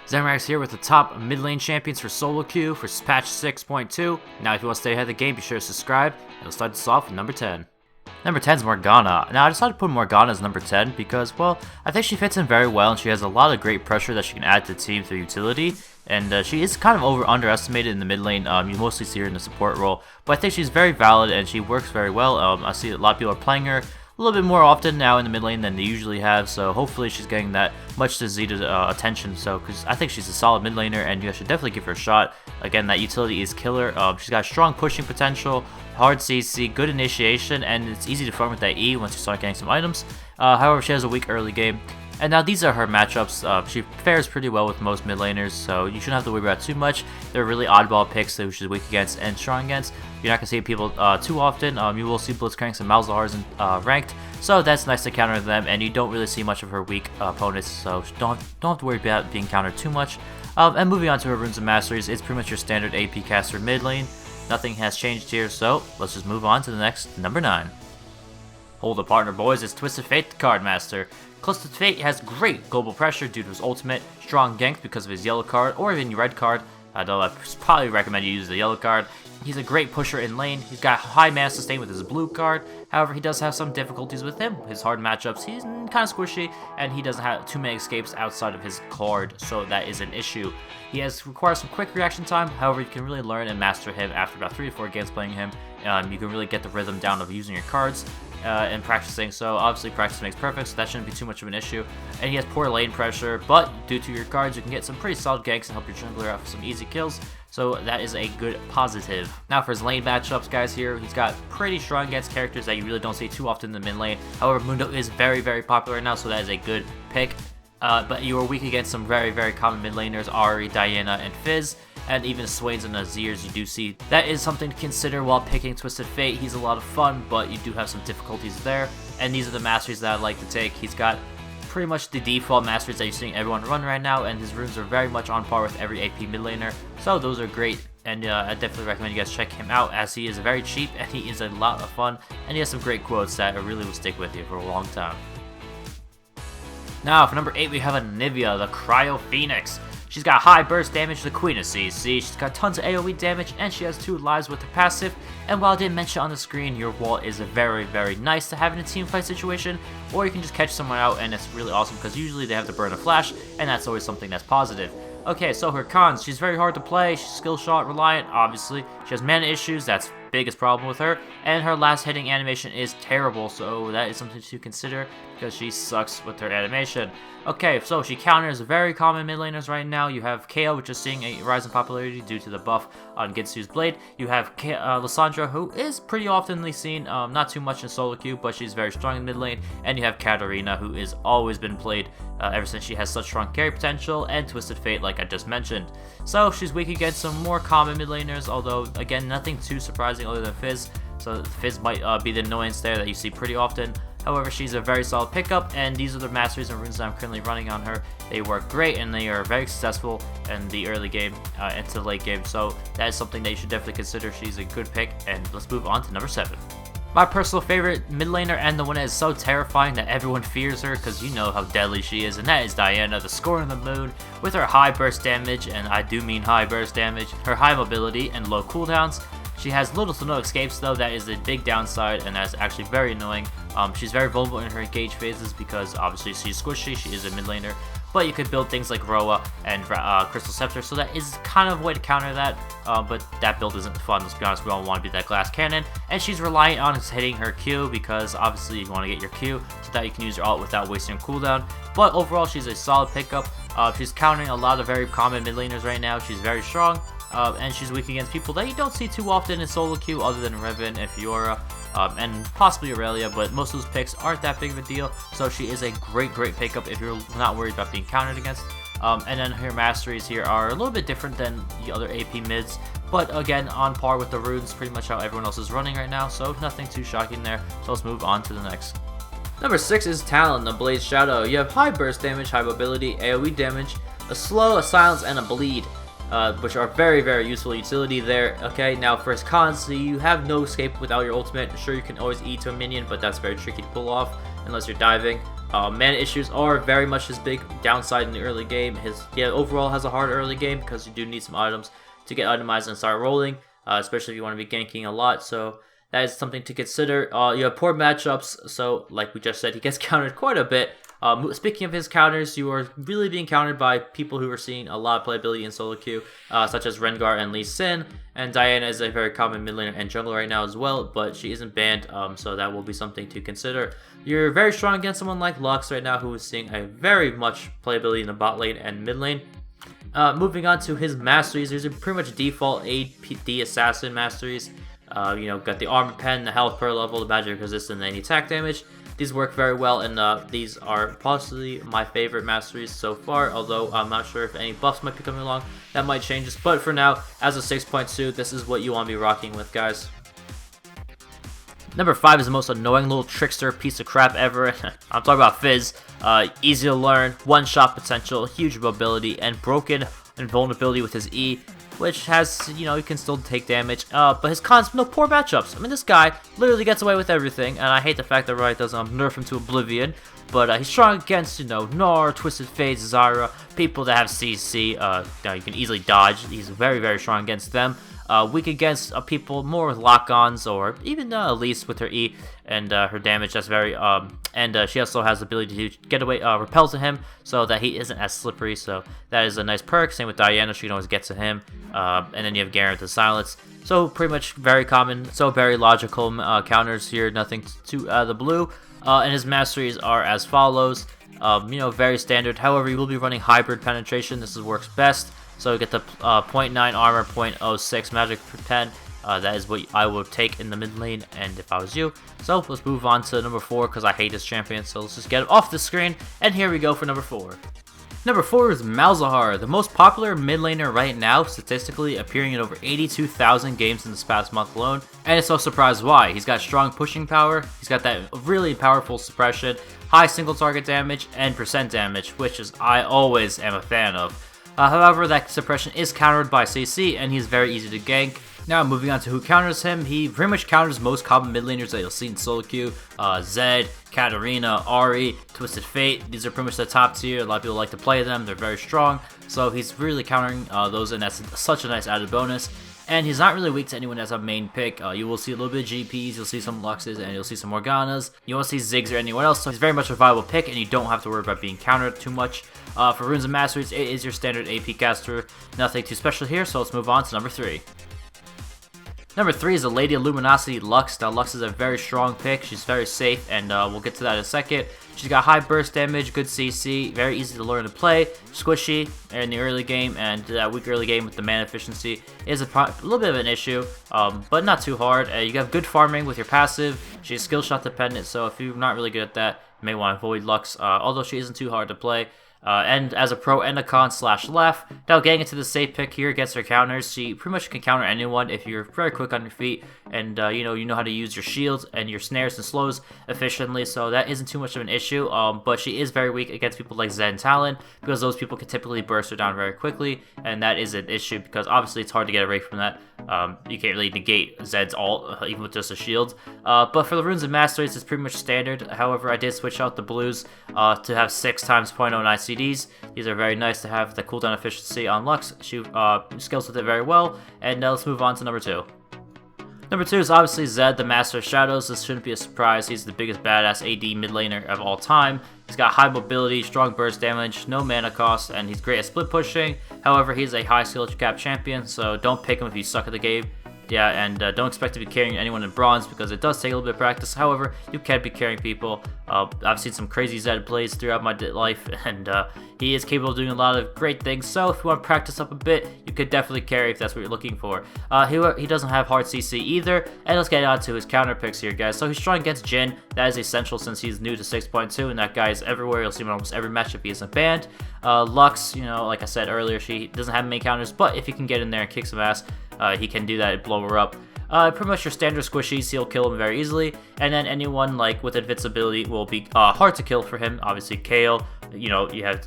Zemrax here with the top mid lane champions for solo queue for patch 6.2. Now if you want to stay ahead of the game, be sure to subscribe, and we'll start this off with number 10. Number 10 is Morgana. Now I decided to put Morgana as number 10 because, well, I think she fits in very well and she has a lot of great pressure that she can add to the team through utility. And she is kind of underestimated in the mid lane. You mostly see her in the support role, but I think she's very valid and she works very well. I see a lot of people are playing her a little bit more often now in the mid lane than they usually have, so hopefully she's getting that much deserved attention. So, because I think she's a solid mid laner, and you should definitely give her a shot. Again, that utility is killer. She's got strong pushing potential, hard CC, good initiation, and it's easy to farm with that E once you start getting some items. However, she has a weak early game. And now these are her matchups. She fares pretty well with most mid laners, so you shouldn't have to worry about too much. They're really oddball picks that she's weak against and strong against. You're not going to see people too often. You will see Blitzcranks and Malzahars in ranked, so that's nice to counter them, and you don't really see much of her weak opponents, so don't have to worry about being countered too much. And moving on to her Runes and Masteries, it's pretty much your standard AP caster mid lane. Nothing has changed here, so let's just move on to the next, number 9. Hold the partner, boys. It's Twisted Fate, the Card Master. Twisted Fate has great global pressure due to his ultimate, strong gank because of his yellow card, or even your red card, though I probably recommend you use the yellow card. He's a great pusher in lane. He's got high mana sustain with his blue card. However, he does have some difficulties with him. His hard matchups, he's kind of squishy, and he doesn't have too many escapes outside of his card, so that is an issue. He requires some quick reaction time. However, you can really learn and master him after about 3 to 4 games playing him. You can really get the rhythm down of using your cards and practicing, so obviously practice makes perfect, so that shouldn't be too much of an issue. And he has poor lane pressure, but due to your cards, you can get some pretty solid ganks and help your jungler out for some easy kills, so that is a good positive. Now for his lane matchups, guys, here, he's got pretty strong against characters that you really don't see too often in the mid lane. However, Mundo is very, very popular now, so that is a good pick. But you are weak against some very, very common mid laners, Ahri, Diana, and Fizz, and even Swains and Nazirs you do see. That is something to consider while picking Twisted Fate. He's a lot of fun, but you do have some difficulties there, and these are the masteries that I like to take. He's got pretty much the default masteries that you're seeing everyone run right now, and his runes are very much on par with every AP mid laner, so those are great. And I definitely recommend you guys check him out, as he is very cheap and he is a lot of fun, and he has some great quotes that really will stick with you for a long time. Now, for number 8, we have Anivia, the Cryo Phoenix. She's got high burst damage, the Queen of CC. She's got tons of AoE damage, and she has 2 lives with her passive. And while I didn't mention on the screen, your wall is very, very nice to have in a team fight situation, or you can just catch someone out, and it's really awesome because usually they have to burn a flash, and that's always something that's positive. Okay, so her cons, she's very hard to play, she's skill shot reliant, obviously. She has mana issues, that's the biggest problem with her, and her last hitting animation is terrible, so that is something to consider because she sucks with her animation. Okay, so she counters very common mid laners right now. You have KO, which is seeing a rise in popularity due to the buff on Gitsu's Blade. You have Lissandra, who is pretty oftenly seen, not too much in solo queue, but she's very strong in mid lane. And you have Katarina, who has always been played ever since she has such strong carry potential, and Twisted Fate, like I just mentioned. So she's weak against some more common mid laners, although again, nothing too surprising other than Fizz. So Fizz might be the annoyance there that you see pretty often. However, she's a very solid pickup, and these are the masteries and runes that I'm currently running on her. They work great, and they are very successful in the early game into the late game, so that is something that you should definitely consider. She's a good pick, and let's move on to number 7. My personal favorite mid laner, and the one that is so terrifying that everyone fears her because you know how deadly she is, and that is Diana, the Scorn of the Moon, with her high burst damage, and I do mean high burst damage, her high mobility, and low cooldowns. She has little to no escapes though, that is the big downside, and that's actually very annoying. She's very vulnerable in her engage phases because obviously she's squishy, she is a mid laner, but you could build things like Roa and Crystal Scepter, so that is kind of a way to counter that, but that build isn't fun, let's be honest. We all want to be that glass cannon, and she's reliant on hitting her Q because obviously you want to get your Q so that you can use your ult without wasting your cooldown, but overall she's a solid pickup. She's countering a lot of very common mid laners right now. She's very strong. And she's weak against people that you don't see too often in solo queue other than Riven and Fiora, and possibly Aurelia, but most of those picks aren't that big of a deal, so she is a great pickup if you're not worried about being countered against. And then her masteries here are a little bit different than the other AP mids, but again, on par with the runes, pretty much how everyone else is running right now, so nothing too shocking there, so let's move on to the next. Number 6 is Talon, the Blaze Shadow. You have high burst damage, high mobility, AoE damage, a slow, a silence, and a bleed. Which are very, very useful utility there. Okay, now for his cons, so you have no escape without your ultimate. Sure, you can always E to a minion, but that's very tricky to pull off. unless you're diving. Mana issues are very much his big downside in the early game. Overall has a hard early game because you do need some items to get itemized and start rolling, especially if you want to be ganking a lot. So that is something to consider. You have poor matchups, so like we just said, he gets countered quite a bit. Speaking of his counters, you are really being countered by people who are seeing a lot of playability in solo queue, such as Rengar and Lee Sin, and Diana is a very common mid laner and jungler right now as well, but she isn't banned, so that will be something to consider. You're very strong against someone like Lux right now, who is seeing a very much playability in the bot lane and mid lane. Moving on to his masteries, these are pretty much default AD assassin masteries. Got the armor pen, the health per level, the magic resistance, and any attack damage. These work very well, and these are possibly my favorite masteries so far, although I'm not sure if any buffs might be coming along. That might change this, but for now, as a 6.2, this is what you want to be rocking with, guys. Number 5 is the most annoying little trickster piece of crap ever. I'm talking about Fizz. Easy to learn, one-shot potential, huge mobility, and broken invulnerability with his E, which has, he can still take damage, but his cons, no, poor matchups. I mean, this guy literally gets away with everything, and I hate the fact that Riot doesn't nerf him to oblivion, but he's strong against, Gnar, Twisted Fate, Zyra, people that have CC, you can easily dodge. He's very, very strong against them. Weak against people more with lock-ons, or even Elise with her E and her damage. That's very and she also has the ability to get away, repel to him, so that he isn't as slippery. So that is a nice perk. Same with Diana, she can always get to him. And then you have Garen to silence. So pretty much very common, so very logical counters here. Nothing too out of the blue. And his masteries are as follows. Very standard. However, you will be running hybrid penetration. This works best. So you get the 0.9 armor, 0.06 magic per 10. That is what I would take in the mid lane, and if I was you. So let's move on to number 4, because I hate this champion. So let's just get it off the screen, and here we go for number 4. Number 4 is Malzahar, the most popular mid laner right now, statistically appearing in over 82,000 games in this past month alone. And it's no surprise why. He's got strong pushing power, he's got that really powerful suppression, high single target damage, and percent damage, which I always am a fan of. However, that suppression is countered by CC, and he's very easy to gank. Now, moving on to who counters him, he pretty much counters most common mid laners that you'll see in solo queue. Zed, Katarina, Ahri, Twisted Fate, these are pretty much the top tier. A lot of people like to play them, they're very strong. So he's really countering those, and that's such a nice added bonus. And he's not really weak to anyone as a main pick. You will see a little bit of GPs, you'll see some Luxes, and you'll see some Morganas. You won't see Ziggs or anyone else, so he's very much a viable pick, and you don't have to worry about being countered too much. For Runes and Masteries, it is your standard AP caster. Nothing too special here, so let's move on to number 3. Number 3 is the Lady of Luminosity Lux. Now, Lux is a very strong pick. She's very safe, and we'll get to that in a second. She's got high burst damage, good CC, very easy to learn to play, squishy in the early game, and that weak early game with the mana efficiency is a little bit of an issue, but not too hard. You have good farming with your passive. She's skill shot dependent, so if you're not really good at that, you may want to avoid Lux, although she isn't too hard to play. And as a pro and a con / left. Now getting into the safe pick here against her counters, she pretty much can counter anyone if you're very quick on your feet, and you know how to use your shields and your snares and slows efficiently, so that isn't too much of an issue. But she is very weak against people like Zed and Talon, because those people can typically burst her down very quickly, and that is an issue because obviously it's hard to get away from that. You can't really negate Zed's ult even with just a shield. But for the Runes and Masteries, it's pretty much standard. However, I did switch out the blues to have 6 times 0.09 CDs. These are very nice to have the cooldown efficiency on Lux. She scales with it very well. And now let's move on to number 2. Number 2 is obviously Zed, the Master of Shadows. This shouldn't be a surprise. He's the biggest badass AD mid laner of all time. He's got high mobility, strong burst damage, no mana cost, and he's great at split pushing. However, he's a high skill cap champion, so don't pick him if you suck at the game. Yeah, and don't expect to be carrying anyone in bronze because it does take a little bit of practice. However, you can be carrying people. I've seen some crazy Zed plays throughout my life, and he is capable of doing a lot of great things. So if you want to practice up a bit, you could definitely carry if that's what you're looking for. He doesn't have hard CC either. And let's get on to his counter picks here, guys. So he's strong against Jhin. That is essential since he's new to 6.2, and that guy is everywhere. You'll see him in almost every matchup he isn't banned. Lux, like I said earlier, she doesn't have many counters, but if he can get in there and kick some ass, he can do that and blow her up. Pretty much your standard squishies, he'll kill him very easily, and then anyone like with invincibility will be hard to kill for him. Obviously Kale, you have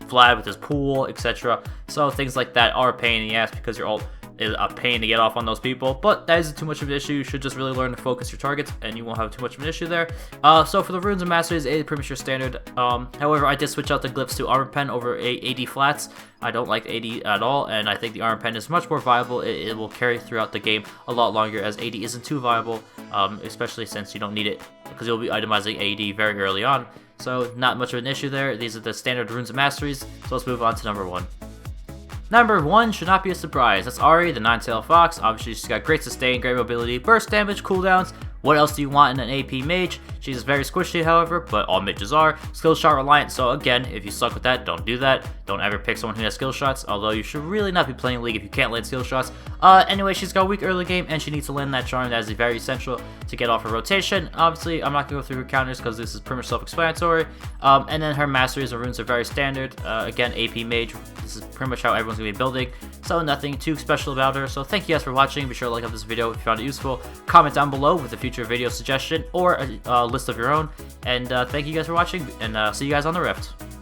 Vlad with his pool, etc. So things like that are a pain in the ass because your ult is a pain to get off on those people, but that isn't too much of an issue. You should just really learn to focus your targets, and you won't have too much of an issue there. So for the runes and masteries, it is pretty much your standard. However, I did switch out the glyphs to armor pen over AD flats. I don't like AD at all, and I think the armor pen is much more viable. It will carry throughout the game a lot longer, as AD isn't too viable, especially since you don't need it, because you'll be itemizing AD very early on. So not much of an issue there. These are the standard runes and masteries. So let's move on to number 1. Number 1 should not be a surprise. That's Ari, the Nine-Tailed Fox. Obviously, she's got great sustain, great mobility, burst damage, cooldowns. What else do you want in an AP mage? She's very squishy, however, but all mages are. Skill shot reliant, so again, if you suck with that, don't do that. Don't ever pick someone who has skill shots, although you should really not be playing League if you can't land skill shots. Anyway, she's got a weak early game, and she needs to land that charm. That is very essential to get off her rotation. Obviously, I'm not going to go through her counters because this is pretty much self-explanatory. And then her masteries and runes are very standard. Again, AP mage, this is pretty much how everyone's going to be building, so nothing too special about her. So thank you guys for watching. Be sure to like up this video if you found it useful. Comment down below with a future video suggestion or a list of your own. And thank you guys for watching, and see you guys on the Rift.